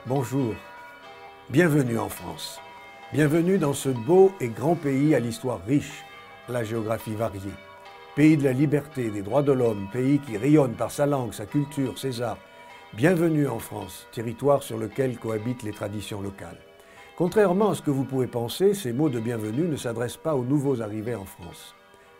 Bonjour, bienvenue en France. Bienvenue dans ce beau et grand pays à l'histoire riche, à la géographie variée. Pays de la liberté, des droits de l'homme, pays qui rayonne par sa langue, sa culture, ses arts. Bienvenue en France, territoire sur lequel cohabitent les traditions locales. Contrairement à ce que vous pouvez penser, ces mots de bienvenue ne s'adressent pas aux nouveaux arrivés en France.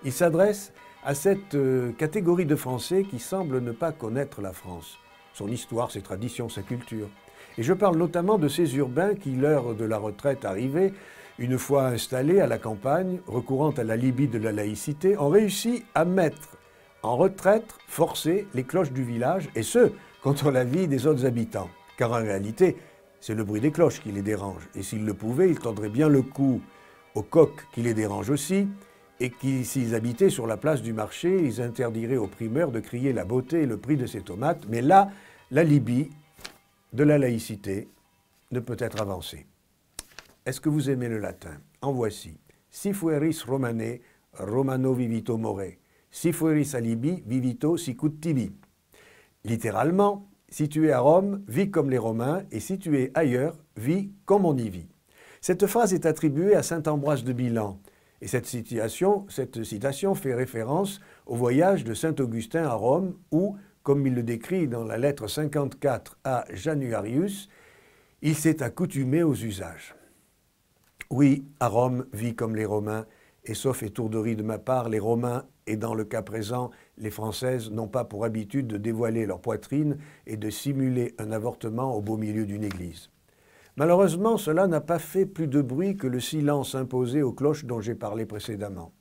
Ils s'adressent à cette catégorie de Français qui semblent ne pas connaître la France, son histoire, ses traditions, sa culture. Et je parle notamment de ces urbains qui, l'heure de la retraite arrivée, une fois installés à la campagne, recourant à l'alibi de la laïcité, ont réussi à mettre en retraite forcée les cloches du village, et ce, contre l'avis des autres habitants. Car en réalité, c'est le bruit des cloches qui les dérange. Et s'ils le pouvaient, ils tendraient bien le cou aux coqs qui les dérangent aussi, et qui, s'ils habitaient sur la place du marché, ils interdiraient aux primeurs de crier la beauté et le prix de ces tomates. Mais là, l'alibi de la laïcité ne peut être avancé. Est-ce que vous aimez le latin? En voici. Si fueris Romane, Romano vivito more. Si fueris alibi, vivito sicut tibi. Littéralement, si tu es à Rome, vis comme les Romains, et si tu es ailleurs, vis comme on y vit. Cette phrase est attribuée à saint Ambroise de Milan, et cette citation fait référence au voyage de saint Augustin à Rome, où, comme il le décrit dans la lettre 54 à Januarius, il s'est accoutumé aux usages. Oui, à Rome, vis comme les Romains, et sauf étourderie de ma part, les Romains, et dans le cas présent, les Françaises, n'ont pas pour habitude de dévoiler leur poitrine et de simuler un avortement au beau milieu d'une église. Malheureusement, cela n'a pas fait plus de bruit que le silence imposé aux cloches dont j'ai parlé précédemment.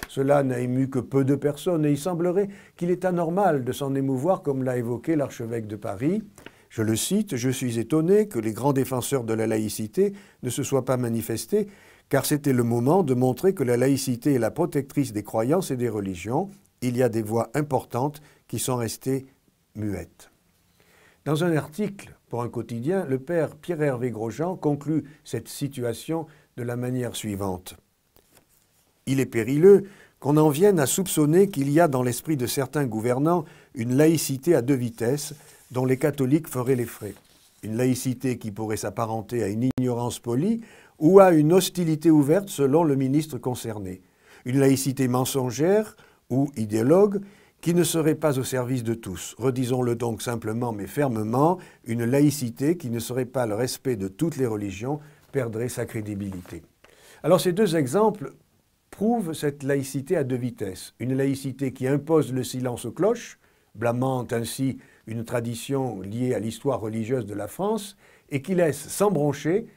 Cela n'a ému que peu de personnes et il semblerait qu'il est anormal de s'en émouvoir comme l'a évoqué l'archevêque de Paris. Je le cite, « Je suis étonné que les grands défenseurs de la laïcité ne se soient pas manifestés, car c'était le moment de montrer que la laïcité est la protectrice des croyances et des religions. Il y a des voix importantes qui sont restées muettes. » Dans un article pour un quotidien, le père Pierre-Hervé Grosjean conclut cette situation de la manière suivante. « Il est périlleux qu'on en vienne à soupçonner qu'il y a dans l'esprit de certains gouvernants une laïcité à deux vitesses dont les catholiques feraient les frais. Une laïcité qui pourrait s'apparenter à une ignorance polie ou à une hostilité ouverte selon le ministre concerné. Une laïcité mensongère ou idéologue qui ne serait pas au service de tous. Redisons-le donc simplement mais fermement, une laïcité qui ne serait pas le respect de toutes les religions perdrait sa crédibilité. » Alors ces deux exemples prouvent cette laïcité à deux vitesses. Une laïcité qui impose le silence aux cloches, blâmant ainsi une tradition liée à l'histoire religieuse de la France, et qui laisse sans broncher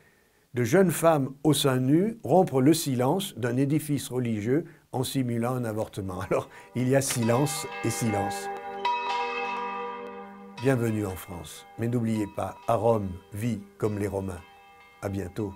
de jeunes femmes au sein nu rompre le silence d'un édifice religieux en simulant un avortement. Alors, il y a silence et silence. Bienvenue en France, mais n'oubliez pas, à Rome, vis comme les Romains. À bientôt.